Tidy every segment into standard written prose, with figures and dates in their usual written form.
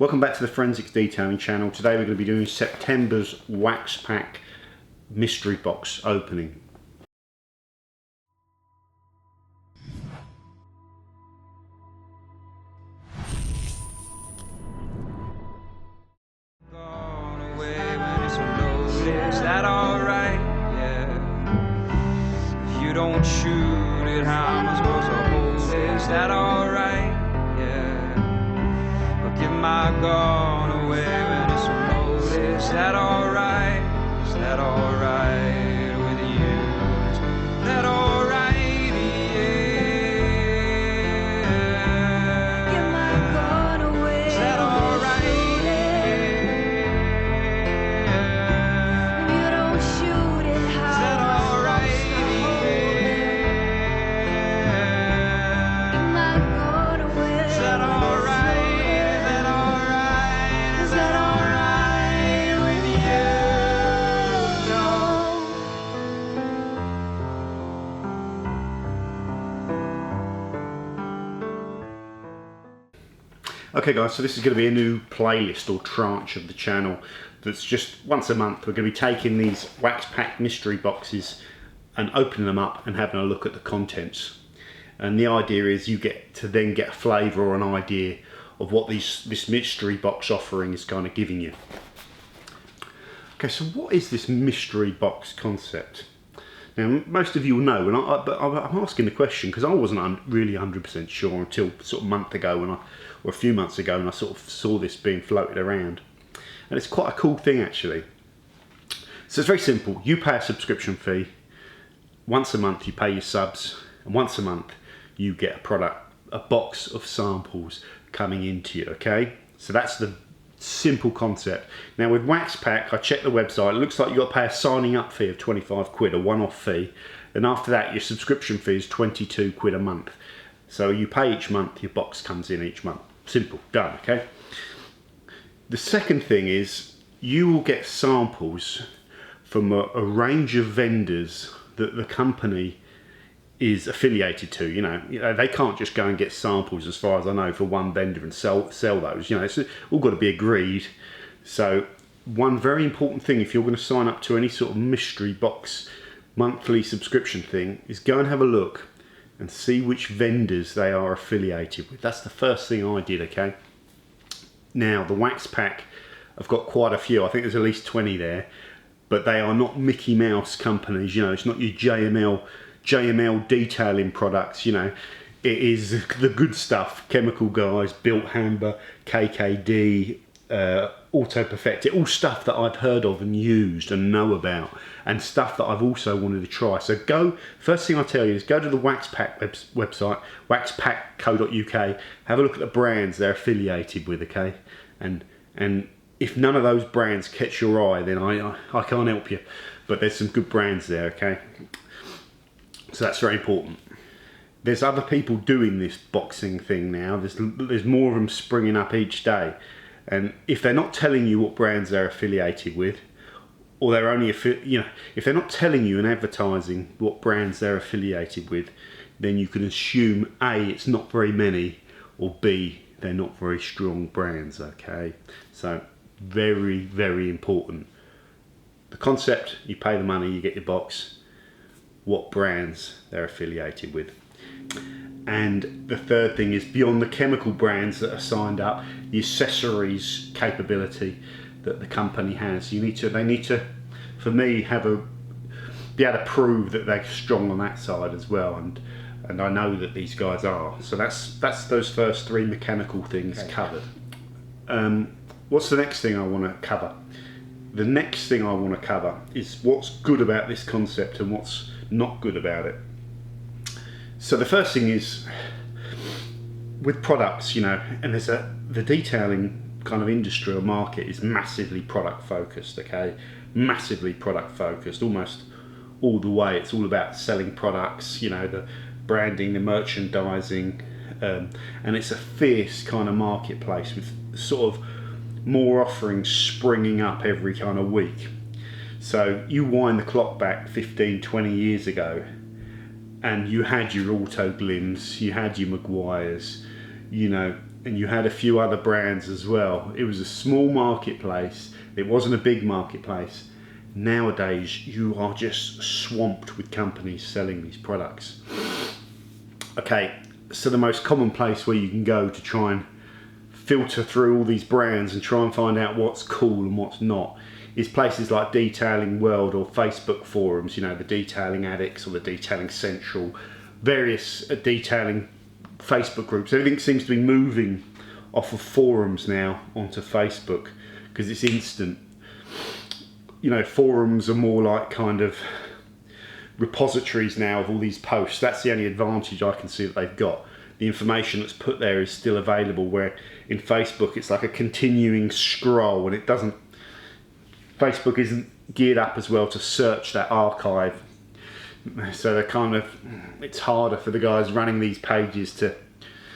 Welcome back to the Forensics Detailing channel. Today we're going to be doing September's WAXPACK Mystery Box opening. Is that alright? Yeah. If you don't shoot it, how am I supposed to hold it? Is that alright? Yeah. Or give my gun away when it's unloaded. Is that alright? Is that alright with you? Is that alright? Yeah. Give my gun away. Is that alright? Okay guys, so this is going to be a new playlist or tranche of the channel that's just once a month. We're going to be taking these WAXPACK mystery boxes and opening them up and having a look at the contents. And the idea is you get to then get a flavour or an idea of what this mystery box offering is kind of giving you. Okay, so what is this mystery box concept? Now, most of you will know, but I'm asking the question because I wasn't really 100% sure until sort of a month ago or a few months ago when I sort of saw this being floated around. And it's quite a cool thing actually. So it's very simple. You pay a subscription fee. Once a month you pay your subs, and once a month you get a box of samples coming into you, okay? So that's the simple concept. Now with WAXPACK, I checked the website, it looks like you've got to pay a signing up fee of 25 quid, a one-off fee. Then after that, your subscription fee is 22 quid a month. So you pay each month, your box comes in each month. Simple, done, okay? The second thing is you will get samples from a range of vendors that the company is affiliated to. You know, they can't just go and get samples, as far as I know, for one vendor and sell those. You know, it's all got to be agreed. So one very important thing, if you're going to sign up to any sort of mystery box monthly subscription thing, is go and have a look and see which vendors they are affiliated with. That's the first thing I did, okay? Now, the WAXPACK, I've got quite a few. I think there's at least 20 there, but they are not Mickey Mouse companies. You know, it's not your JML detailing products. You know, it is the good stuff. Chemical Guys, Built Hamber, KKD, Auto Perfected, all stuff that I've heard of and used and know about, and stuff that I've also wanted to try. So first thing I tell you is go to the WAXPACK website, waxpack.co.uk, have a look at the brands they're affiliated with, okay? And if none of those brands catch your eye, then I can't help you. But there's some good brands there, okay? So that's very important. There's other people doing this boxing thing now. There's more of them springing up each day. And if they're not telling you what brands they're affiliated with, or they're only, if they're not telling you and advertising what brands they're affiliated with, then you can assume A, it's not very many, or B, they're not very strong brands, okay? So very, very important. The concept, you pay the money, you get your box, what brands they're affiliated with. And the third thing is, beyond the chemical brands that are signed up, the accessories capability that the company has. They need to, for me, be able to prove that they're strong on that side as well. And I know that these guys are. So that's those first three mechanical things covered. What's the next thing I want to cover? The next thing I want to cover is what's good about this concept and what's not good about it. So the first thing is with products, you know, and the detailing kind of industry or market is massively product focused, okay? Massively product focused, almost all the way. It's all about selling products, you know, the branding, the merchandising, and it's a fierce kind of marketplace with sort of more offerings springing up every kind of week. So you wind the clock back 15, 20 years ago, and you had your Auto Glims, you had your Maguires, you know, and you had a few other brands as well. It was a small marketplace. It wasn't a big marketplace. Nowadays, you are just swamped with companies selling these products. Okay, so the most common place where you can go to try and filter through all these brands and try and find out what's cool and what's not is places like Detailing World or Facebook forums, you know, the Detailing Addicts or the Detailing Central, various detailing Facebook groups. Everything seems to be moving off of forums now onto Facebook because it's instant. You know, forums are more like kind of repositories now of all these posts. That's the only advantage I can see that they've got. The information that's put there is still available, where in Facebook it's like a continuing scroll, and it doesn't, Facebook isn't geared up as well to search that archive. So they're kind of, it's harder for the guys running these pages to,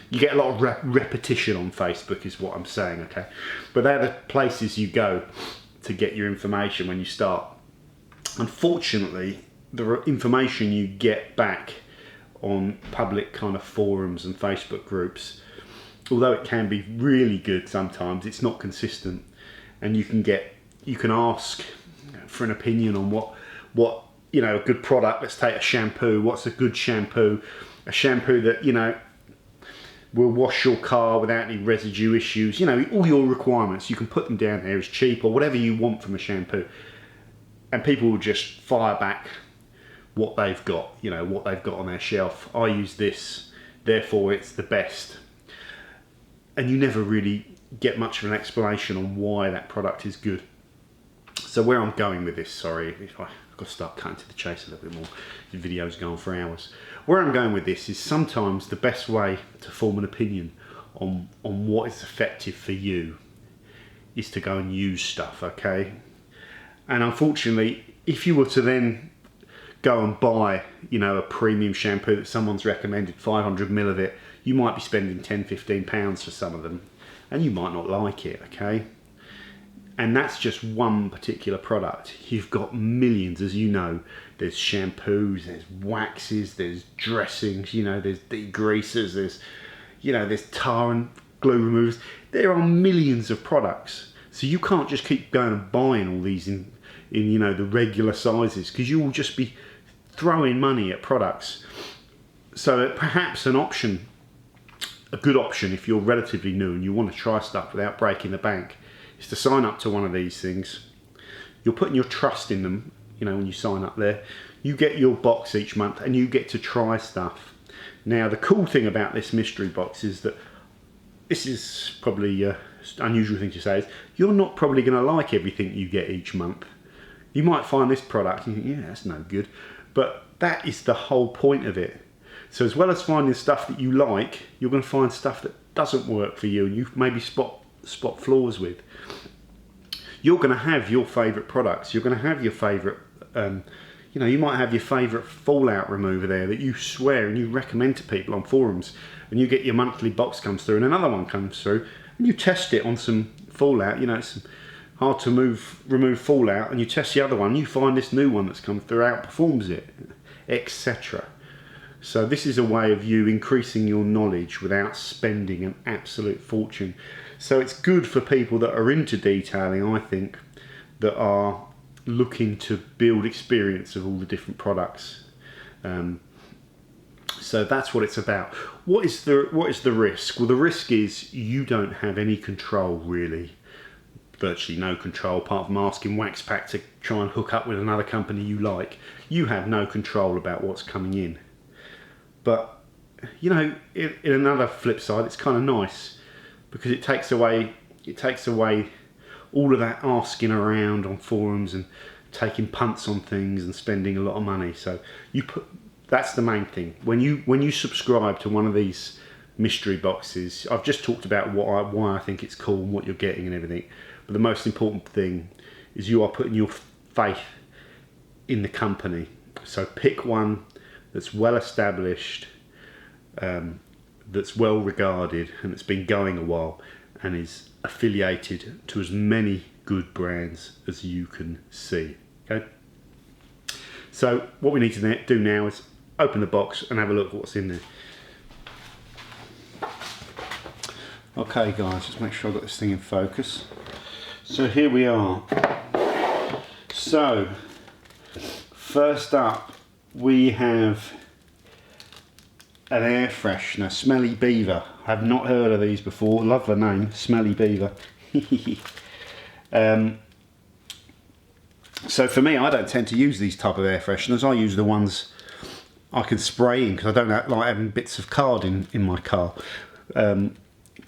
you get a lot of repetition on Facebook is what I'm saying, okay? But they're the places you go to get your information when you start. Unfortunately, the information you get back on public kind of forums and Facebook groups, although it can be really good sometimes, it's not consistent, and you can ask for an opinion on what you know, a good product. Let's take a shampoo. What's a good shampoo? A shampoo that, you know, will wash your car without any residue issues. You know, all your requirements, you can put them down there as cheap or whatever you want from a shampoo, and people will just fire back what they've got, you know, what they've got on their shelf. I use this, therefore it's the best. And you never really get much of an explanation on why that product is good. So where I'm going with this, sorry, if I've got to start cutting to the chase a little bit more, the video's going for hours. Where I'm going with this is sometimes the best way to form an opinion on what is effective for you is to go and use stuff, okay? And unfortunately, if you were to then go and buy, you know, a premium shampoo that someone's recommended, 500 ml of it, you might be spending 10, 15 pounds for some of them, and you might not like it, okay? And that's just one particular product. You've got millions, as you know. There's shampoos, there's waxes, there's dressings, you know, there's degreasers, there's, you know, there's tar and glue removers. There are millions of products. So you can't just keep going and buying all these in you know, the regular sizes, because you will just be throwing money at products. So perhaps an option, a good option if you're relatively new and you want to try stuff without breaking the bank, is to sign up to one of these things. You're putting your trust in them, you know, when you sign up there. You get your box each month and you get to try stuff. Now the cool thing about this mystery box is that, this is probably an unusual thing to say, is you're not probably going to like everything you get each month. You might find this product and you think, yeah, that's no good. But that is the whole point of it. So as well as finding stuff that you like, you're going to find stuff that doesn't work for you and you maybe spot flaws with. You're going to have your favourite products. You're going to have your favourite, you know, you might have your favourite fallout remover there that you swear and you recommend to people on forums, and you get your monthly box comes through and another one comes through and you test it on some fallout, you know, it's hard to remove fallout, and you test the other one, you find this new one that's come through outperforms it, etc. So this is a way of you increasing your knowledge without spending an absolute fortune. So it's good for people that are into detailing, I think, that are looking to build experience of all the different products. So that's what it's about. What is the risk? Well, the risk is you don't have any control, really. Virtually no control, apart from asking WAXPACK to try and hook up with another company you like. You have no control about what's coming in. But, you know, in another flip side, it's kind of nice because it takes away all of that asking around on forums and taking punts on things and spending a lot of money. So that's the main thing. When you subscribe to one of these mystery boxes, I've just talked about why I think it's cool and what you're getting and everything. But the most important thing is you are putting your faith in the company. So pick one that's well established, that's well regarded, and that's been going a while, and is affiliated to as many good brands as you can see. Okay. So what we need to do now is open the box and have a look at what's in there. Okay guys, just make sure I've got this thing in focus. So here we are. So, first up we have an air freshener, Smelly Beaver. I've not heard of these before, love the name, Smelly Beaver. So for me, I don't tend to use these type of air fresheners. I use the ones I can spray in because I don't like having bits of card in my car.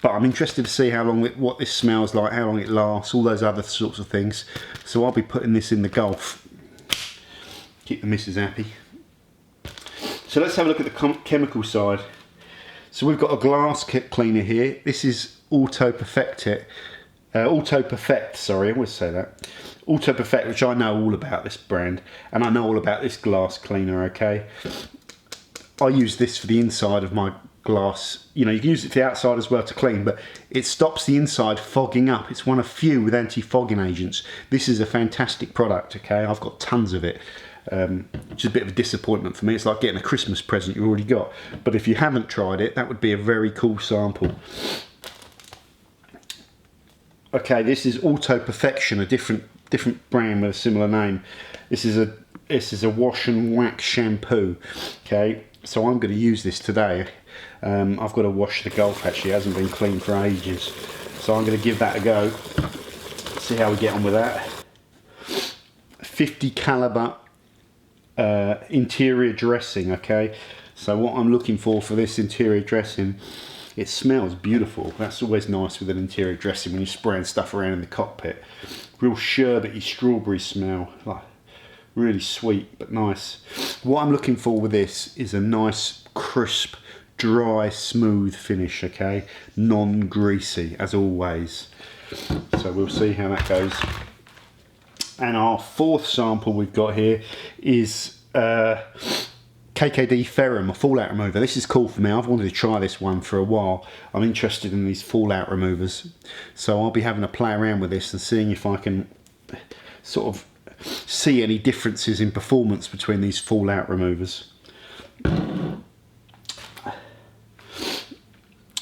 But I'm interested to see how long what this smells like, how long it lasts, all those other sorts of things. So I'll be putting this in the Gulf. Keep the missus happy. So let's have a look at the chemical side. So we've got a glass cleaner here. This is Auto Perfect, sorry, I always say that. Auto Perfect, which I know all about this brand, and I know all about this glass cleaner, okay? I use this for the inside of my glass. You know, you can use it for the outside as well to clean, but it stops the inside fogging up. It's one of few with anti-fogging agents. This is a fantastic product, okay? I've got tons of it, which is a bit of a disappointment for me. It's like getting a Christmas present you've already got. But if you haven't tried it, that would be a very cool sample. Okay, this is Auto Perfection, a different brand with a similar name. This is a wash and wax shampoo. Okay, so I'm going to use this today. I've got to wash the Gulf, actually. It hasn't been cleaned for ages, so I'm going to give that a go. See how we get on with that. 50 caliber interior dressing. Okay, so what I'm looking for this interior dressing, it smells beautiful. That's always nice with an interior dressing when you're spraying stuff around in the cockpit. Real sherbety strawberry smell, like really sweet but nice. What I'm looking for with this is a nice crisp, dry, smooth finish, okay? Non-greasy, as always. So we'll see how that goes. And our fourth sample we've got here is KKD Ferrum, a fallout remover. This is cool for me. I've wanted to try this one for a while. I'm interested in these fallout removers. So I'll be having a play around with this and seeing if I can sort of see any differences in performance between these fallout removers.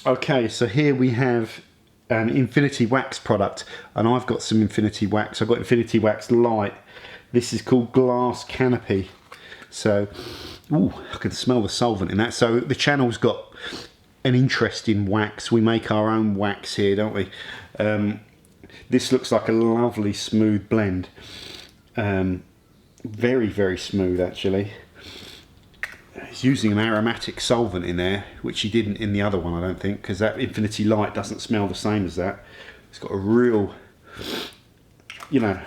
Okay, so here we have an Infinity Wax product, and I've got some Infinity Wax. I've got Infinity Wax Light. This is called Glass Canopy. So, ooh, I can smell the solvent in that. So the channel's got an interest in wax. We make our own wax here, don't we? This looks like a lovely smooth blend. Very, very smooth, actually. He's using an aromatic solvent in there, which he didn't in the other one, I don't think, because that Infinity Light doesn't smell the same as that. It's got a real, you know,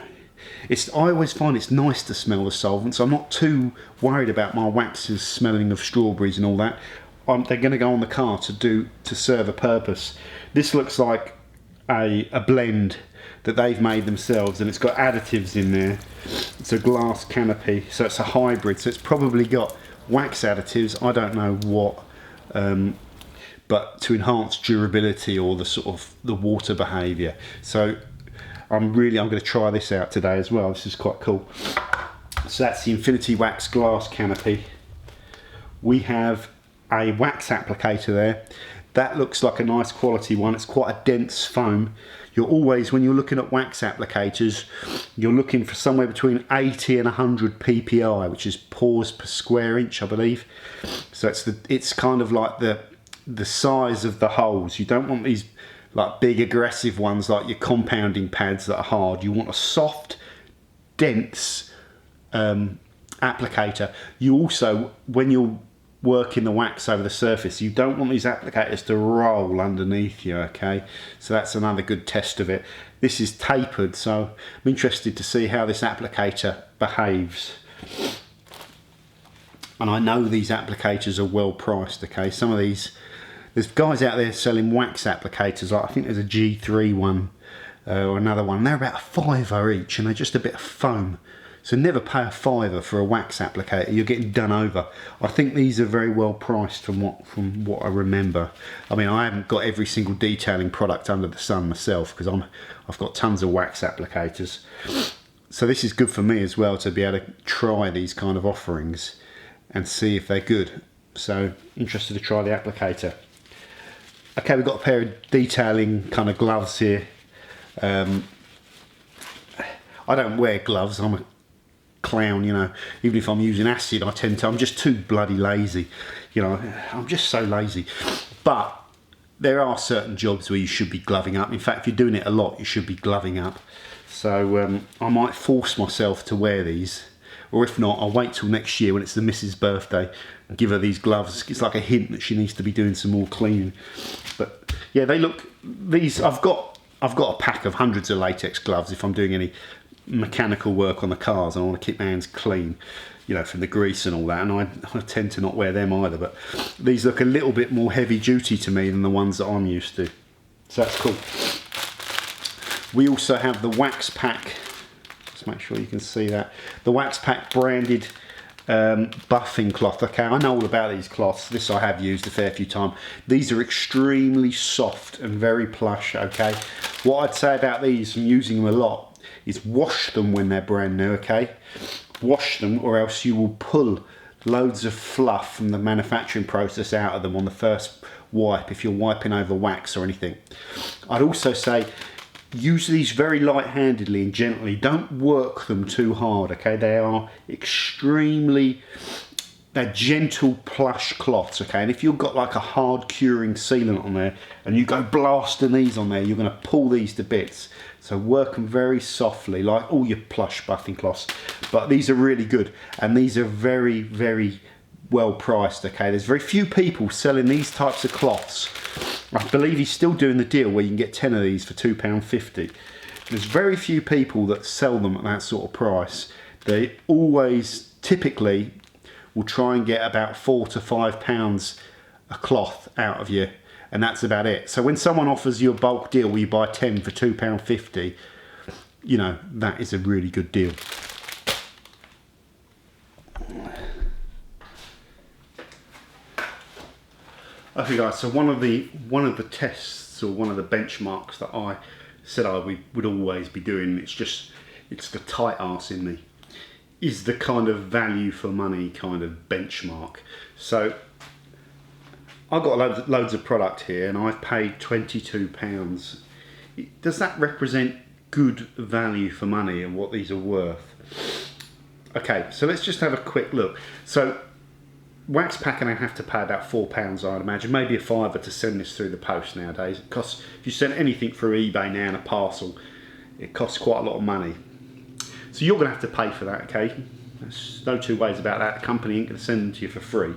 I always find it's nice to smell the solvents. I'm not too worried about my waxes smelling of strawberries and all that. They're going to go on the car to serve a purpose. This looks like a blend that they've made themselves, and it's got additives in there. It's a glass canopy, so it's a hybrid, so it's probably got wax additives, I don't know what, but to enhance durability or the sort of the water behaviour. So I'm going to try this out today as well. This is quite cool. So that's the Infinity Wax glass canopy. We have a wax applicator there. That looks like a nice quality one. It's quite a dense foam. You're always, when you're looking at wax applicators, you're looking for somewhere between 80 and 100 ppi, which is pores per square inch, I believe. So it's kind of like the size of the holes. You don't want these like big aggressive ones like your compounding pads that are hard. You want a soft, dense applicator. You also, when you're working the wax over the surface, you don't want these applicators to roll underneath you, okay? So that's another good test of it. This is tapered, so I'm interested to see how this applicator behaves. And I know these applicators are well priced, okay? Some of these, there's guys out there selling wax applicators, like I think there's a G3 one or another one. They're about $5 each, and they're just a bit of foam. So never pay a $5 for a wax applicator. You're getting done over. I think these are very well priced from what I remember. I mean, I haven't got every single detailing product under the sun myself because I've got tons of wax applicators. So this is good for me as well to be able to try these kind of offerings and see if they're good. So interested to try the applicator. Okay, we've got a pair of detailing kind of gloves here. I don't wear gloves, I'm a clown, you know. Even if I'm using acid, I'm just too bloody lazy. You know, I'm just so lazy. But there are certain jobs where you should be gloving up. In fact, if you're doing it a lot, you should be gloving up. So I might force myself to wear these. Or if not, I'll wait till next year when it's the missus' birthday and give her these gloves. It's like a hint that she needs to be doing some more cleaning. But yeah, they look, these, I've got a pack of hundreds of latex gloves if I'm doing any mechanical work on the cars and I want to keep my hands clean, you know, from the grease and all that. And I tend to not wear them either. But these look a little bit more heavy duty to me than the ones that I'm used to. So that's cool. We also have the WAXPACK. Make sure you can see that, the WAXPACK branded buffing cloth. Okay, I know all about these cloths. This I have used a fair few times. These are extremely soft and very plush. Okay, what I'd say about these from using them a lot is wash them when they're brand new. Okay, wash them, or else you will pull loads of fluff from the manufacturing process out of them on the first wipe if you're wiping over wax or anything. I'd also say use these very light-handedly and gently. Don't work them too hard, okay? They are extremely, they're gentle plush cloths, okay? And if you've got like a hard curing sealant on there and you go blasting these on there, you're going to pull these to bits. So work them very softly, like all your plush buffing cloths. But these are really good, and these are very, very well priced, okay? There's very few people selling these types of cloths. I believe he's still doing the deal where you can get 10 of these for £2.50. There's very few people that sell them at that sort of price. They always, typically, will try and get about £4 to £5 a cloth out of you, and that's about it. So when someone offers you a bulk deal where you buy 10 for £2.50, you know, that is a really good deal. Okay guys, so one of the tests, or one of the benchmarks that I said I would always be doing, it's the tight arse in me, is the kind of value for money kind of benchmark. So I've got loads of product here and I've paid £22. Does that represent good value for money and what these are worth? Okay, so let's just have a quick look. So WAXPACK, and I have to pay about £4, I'd imagine, maybe a £5 to send this through the post nowadays. It costs, if you send anything through eBay now in a parcel, it costs quite a lot of money. So you're going to have to pay for that, okay? There's no two ways about that. The company ain't going to send them to you for free.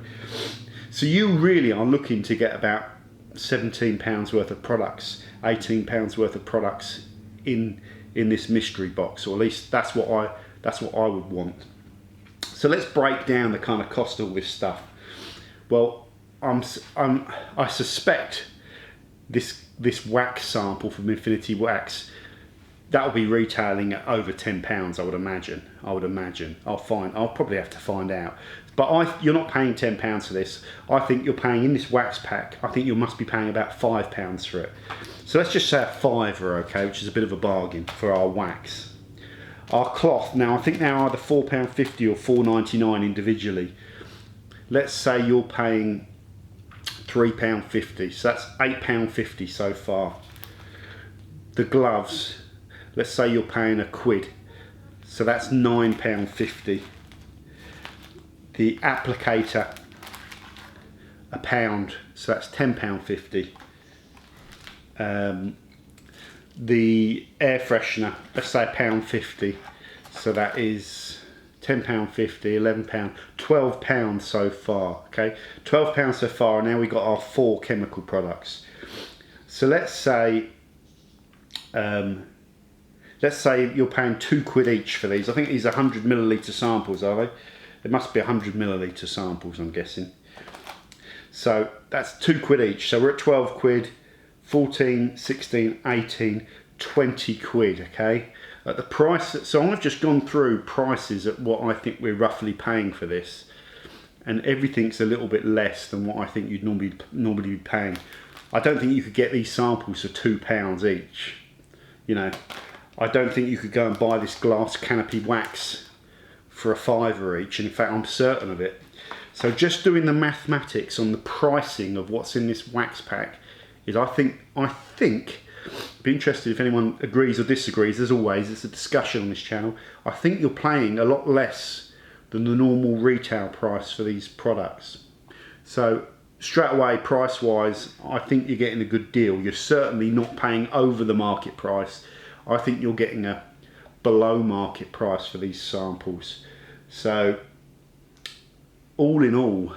So you really are looking to get about £17 worth of products, £18 worth of products in this mystery box, or at least that's what I would want. So let's break down the kind of cost of all this stuff. Well, I suspect this wax sample from Infinity Wax, that will be retailing at over £10, I would imagine. I'll probably have to find out. But you're not paying £10 for this. I think you're paying, in this WAXPACK, I think you must be paying about £5 for it. So let's just say a £5, okay, which is a bit of a bargain for our wax. Our cloth, now I think they're either £4.50 or £4.99 individually. Let's say you're paying £3.50, so that's £8.50 so far. The gloves, let's say you're paying £1, so that's £9.50. The applicator, £1, so that's £10.50. The air freshener, let's say £1.50, so that is £10.50, £11, £12 so far. Okay, £12 so far, and now we've got our 4 chemical products. So let's say you're paying £2 each for these. I think these are 100ml samples, are they? It must be 100ml samples, I'm guessing. So that's £2 each. So we're at £12, 14, 16, 18, 20 quid, okay? At the price, so I've just gone through prices at what I think we're roughly paying for this, and everything's a little bit less than what I think you'd normally be paying. I don't think you could get these samples for £2 each. You know, I don't think you could go and buy this glass canopy wax for a £5 each, and in fact I'm certain of it. So just doing the mathematics on the pricing of what's in this WAXPACK is I think, be interested if anyone agrees or disagrees. As always, it's a discussion on this channel. I think you're paying a lot less than the normal retail price for these products. So straight away, price wise, I think you're getting a good deal. You're certainly not paying over the market price. I think you're getting a below market price for these samples. So all in all,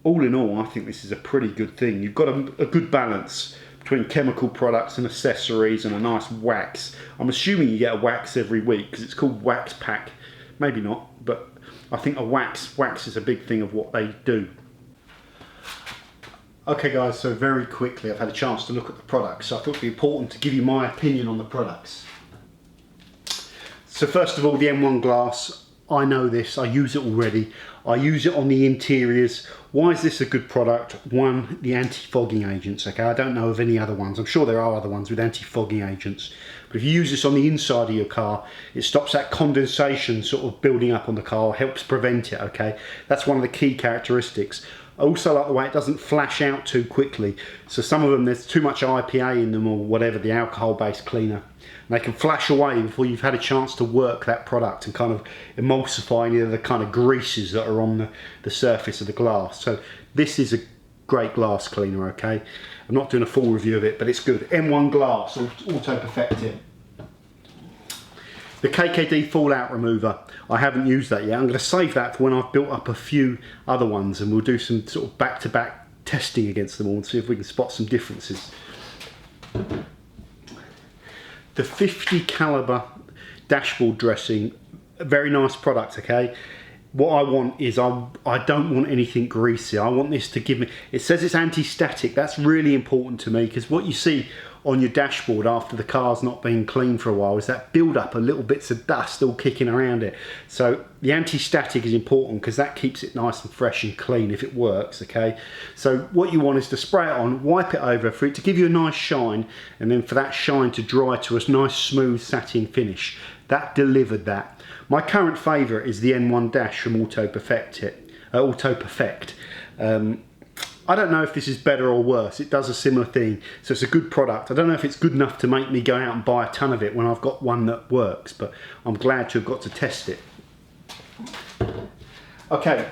I think this is a pretty good thing. You've got a good balance between chemical products and accessories and a nice wax. I'm assuming you get a wax every week because it's called WAXPACK. Maybe not, but I think a wax is a big thing of what they do. Okay guys, so very quickly I've had a chance to look at the products, so I thought it'd be important to give you my opinion on the products. So first of all, the M1 glass, I know this, I use it already. I use it on the interiors. Why is this a good product? One, the anti-fogging agents, okay? I don't know of any other ones. I'm sure there are other ones with anti-fogging agents. But if you use this on the inside of your car, it stops that condensation sort of building up on the car, helps prevent it, okay? That's one of the key characteristics. I also like the way it doesn't flash out too quickly. So some of them, there's too much IPA in them or whatever, the alcohol-based cleaner. And they can flash away before you've had a chance to work that product and kind of emulsify any of the kind of greases that are on the surface of the glass. So this is a great glass cleaner, okay? I'm not doing a full review of it, but it's good. M1 glass, auto perfect it. The KKD fallout remover, I haven't used that yet. I'm going to save that for when I've built up a few other ones, and we'll do some sort of back-to-back testing against them all and see if we can spot some differences. The 50 caliber dashboard dressing, a very nice product, okay? What I want is I don't want anything greasy. I want this to give me, it says it's anti-static. That's really important to me, because what you see on your dashboard after the car's not been cleaned for a while is that build up of little bits of dust all kicking around it. So the anti-static is important because that keeps it nice and fresh and clean if it works, okay? So what you want is to spray it on, wipe it over for it to give you a nice shine, and then for that shine to dry to a nice smooth satin finish. That delivered that. My current favourite is the N1 Dash from Auto Perfect. I don't know if this is better or worse. It does a similar thing, so it's a good product. I don't know if it's good enough to make me go out and buy a ton of it when I've got one that works, but I'm glad to have got to test it. Okay,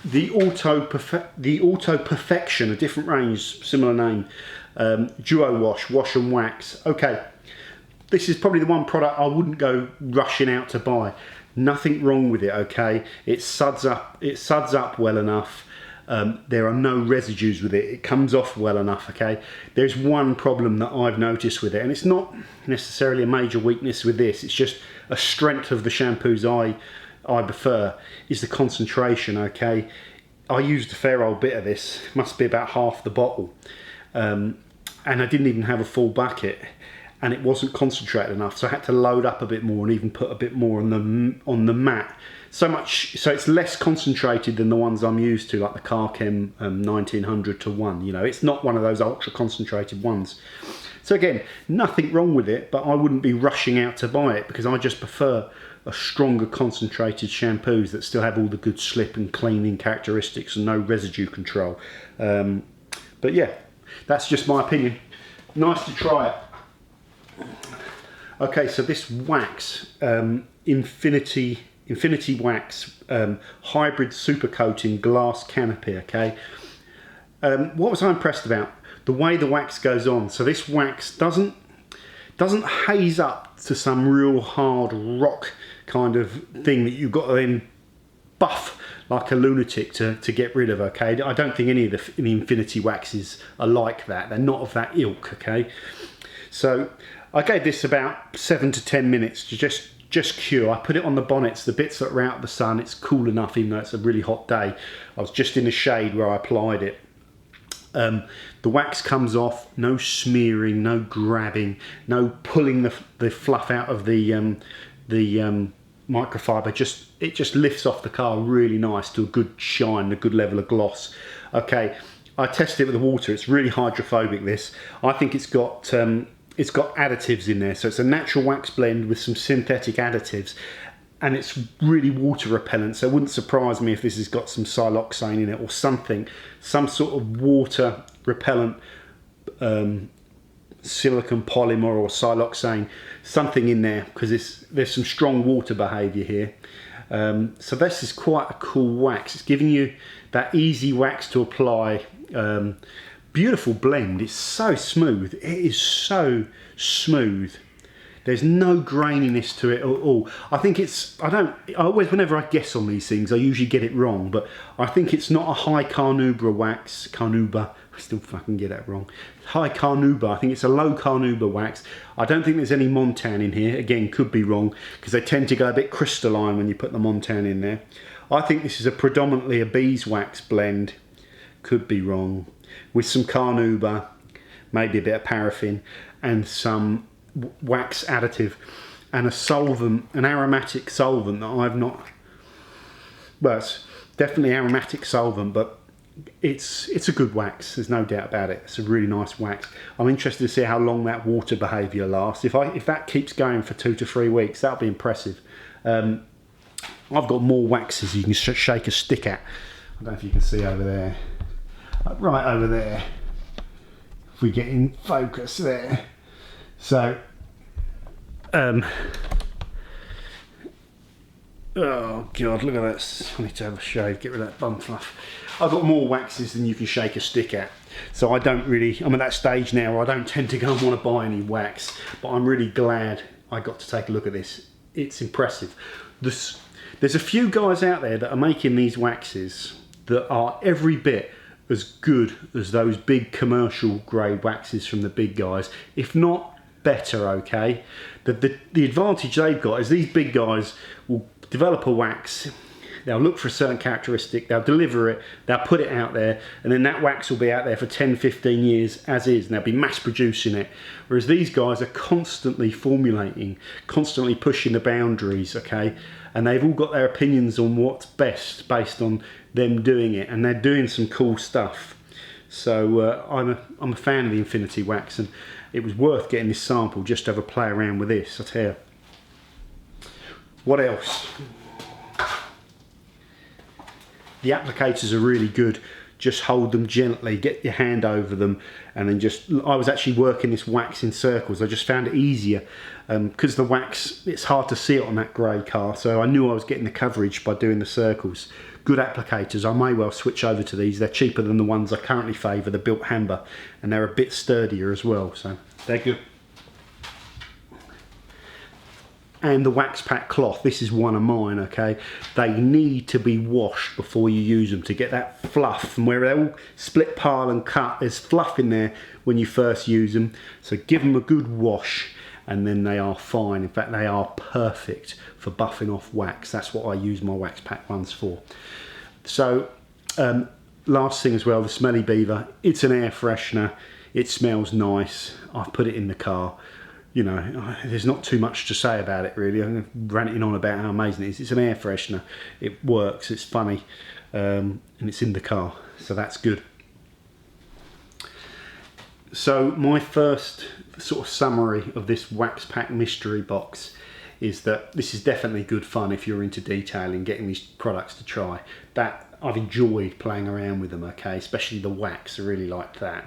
the Auto Perfection, a different range, similar name, Duo Wash and Wax. Okay, this is probably the one product I wouldn't go rushing out to buy. Nothing wrong with it, okay? It suds up well enough. There are no residues with it. It comes off well enough, okay? There's one problem that I've noticed with it, and it's not necessarily a major weakness with this. It's just a strength of the shampoos I prefer, is the concentration, okay? I used a fair old bit of this. It must be about half the bottle. And I didn't even have a full bucket, and it wasn't concentrated enough, so I had to load up a bit more and even put a bit more on the mat. So it's less concentrated than the ones I'm used to, like the Carchem 1900 to 1. You know, it's not one of those ultra concentrated ones. So again, nothing wrong with it, but I wouldn't be rushing out to buy it because I just prefer a stronger concentrated shampoos that still have all the good slip and cleaning characteristics and no residue control. But yeah, that's just my opinion. Nice to try it. Okay, so this wax, Infinity Wax hybrid super coating glass canopy, okay? What was I impressed about? The way the wax goes on. So this wax doesn't haze up to some real hard rock kind of thing that you've got to then buff like a lunatic to get rid of, okay? I don't think any of the Infinity waxes are like that. They're not of that ilk, okay? So I gave this about 7 to 10 minutes to just cure. I put it on the bonnets, the bits that are out of the sun. It's cool enough even though it's a really hot day. I was just in the shade where I applied it. The wax comes off, no smearing, no grabbing, no pulling the fluff out of the microfiber. It just lifts off the car really nice to a good shine, a good level of gloss. Okay, I tested it with the water. It's really hydrophobic, this. I think it's got additives in there, so it's a natural wax blend with some synthetic additives, and it's really water repellent, so it wouldn't surprise me if this has got some siloxane in it or something, some sort of water repellent silicone polymer or siloxane, something in there, because there's some strong water behaviour here. So this is quite a cool wax. It's giving you that easy wax to apply. Beautiful blend. It's so smooth. It is so smooth. There's no graininess to it at all. I think whenever I guess on these things, I usually get it wrong, but I think it's not a high carnauba wax. Carnauba, I still fucking get that wrong. High carnauba, I think it's a low carnauba wax. I don't think there's any montan in here. Again, could be wrong, because they tend to go a bit crystalline when you put the montan in there. I think this is predominantly a beeswax blend. Could be wrong. With some carnauba, maybe a bit of paraffin, and some wax additive, and a solvent, an aromatic solvent that I've not, well, it's definitely aromatic solvent, but it's a good wax, there's no doubt about it. It's a really nice wax. I'm interested to see how long that water behaviour lasts. If that keeps going for 2 to 3 weeks, that'll be impressive. I've got more waxes you can shake a stick at. I don't know if you can see over there, right over there, if we get in focus there. So, oh God, look at that. I need to have a shave, get rid of that bum fluff. I've got more waxes than you can shake a stick at. So I'm at that stage now where I don't tend to go and want to buy any wax, but I'm really glad I got to take a look at this. It's impressive. There's a few guys out there that are making these waxes that are every bit as good as those big commercial grade waxes from the big guys, if not better, okay? The advantage they've got is these big guys will develop a wax, they'll look for a certain characteristic, they'll deliver it, they'll put it out there, and then that wax will be out there for 10-15 years as is, and they'll be mass producing it. Whereas these guys are constantly formulating, constantly pushing the boundaries, okay? And they've all got their opinions on what's best based on them doing it, and they're doing some cool stuff. So I'm a fan of the Infinity Wax, and it was worth getting this sample just to have a play around with this, I tell you. What else? The applicators are really good. Just hold them gently, get your hand over them, and then I was actually working this wax in circles. I just found it easier because the wax, it's hard to see it on that grey car, so I knew I was getting the coverage by doing the circles. Good applicators. I may well switch over to these. They're cheaper than the ones I currently favour, the built Hamber, and they're a bit sturdier as well, so they're good. And the WAXPACK cloth, this is one of mine, okay? They need to be washed before you use them to get that fluff. And where they're all split pile and cut, there's fluff in there when you first use them. So give them a good wash and then they are fine. In fact, they are perfect for buffing off wax. That's what I use my WAXPACK ones for. So, last thing as well, the Smelly Beaver. It's an air freshener. It smells nice. I've put it in the car. You know, there's not too much to say about it really. I'm ranting on about how amazing it is. It's an air freshener. It works, it's funny, and it's in the car, so that's good. So my first sort of summary of this WAXPACK Mystery Box is that this is definitely good fun if you're into detailing, getting these products to try. That I've enjoyed playing around with them, okay, especially the wax, I really liked that.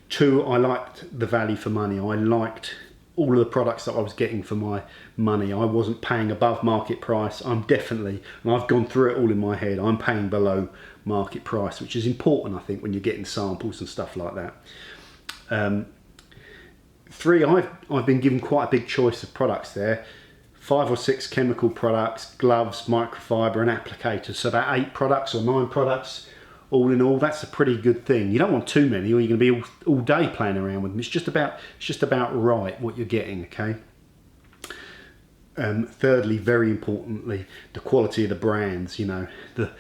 Two, I liked the value for money. I liked all of the products that I was getting for my money. I wasn't paying above market price. I'm definitely, and I've gone through it all in my head, I'm paying below market price, which is important, I think, when you're getting samples and stuff like that. Three, I've been given quite a big choice of products there. 5 or 6 chemical products, gloves, microfiber and applicators. So about 8 products or 9 products. All in all, that's a pretty good thing. You don't want too many or you're going to be all day playing around with them. It's just about right what you're getting, okay? Thirdly, very importantly, the quality of the brands, you know, the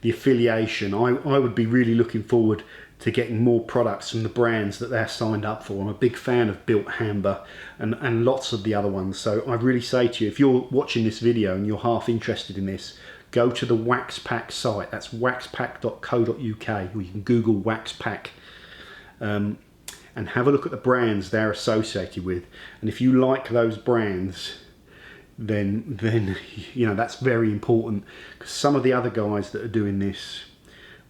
affiliation. I would be really looking forward to getting more products from the brands that they're signed up for. I'm a big fan of Built Hamber and lots of the other ones. So I really say to you, if you're watching this video and you're half interested in this, go to the WAXPACK site. That's waxpack.co.uk, or you can Google WAXPACK and have a look at the brands they're associated with. And if you like those brands, then you know that's very important, because some of the other guys that are doing this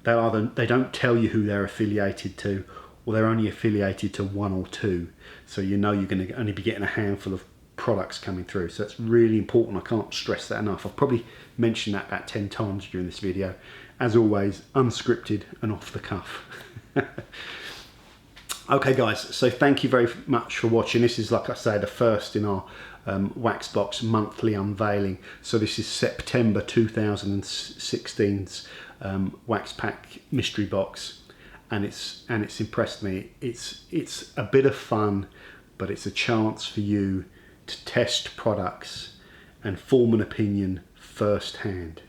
they don't tell you who they're affiliated to, or they're only affiliated to one or two. So you know you're going to only be getting a handful of products coming through. So it's really important. I can't stress that enough. I've probably mentioned that about 10 times during this video. As always, unscripted and off the cuff. Okay guys, so thank you very much for watching. This is, like I say, the first in our Waxbox monthly unveiling. So this is September 2016's WAXPACK Mystery Box, and it's impressed me. It's a bit of fun, but it's a chance for you to test products and form an opinion firsthand.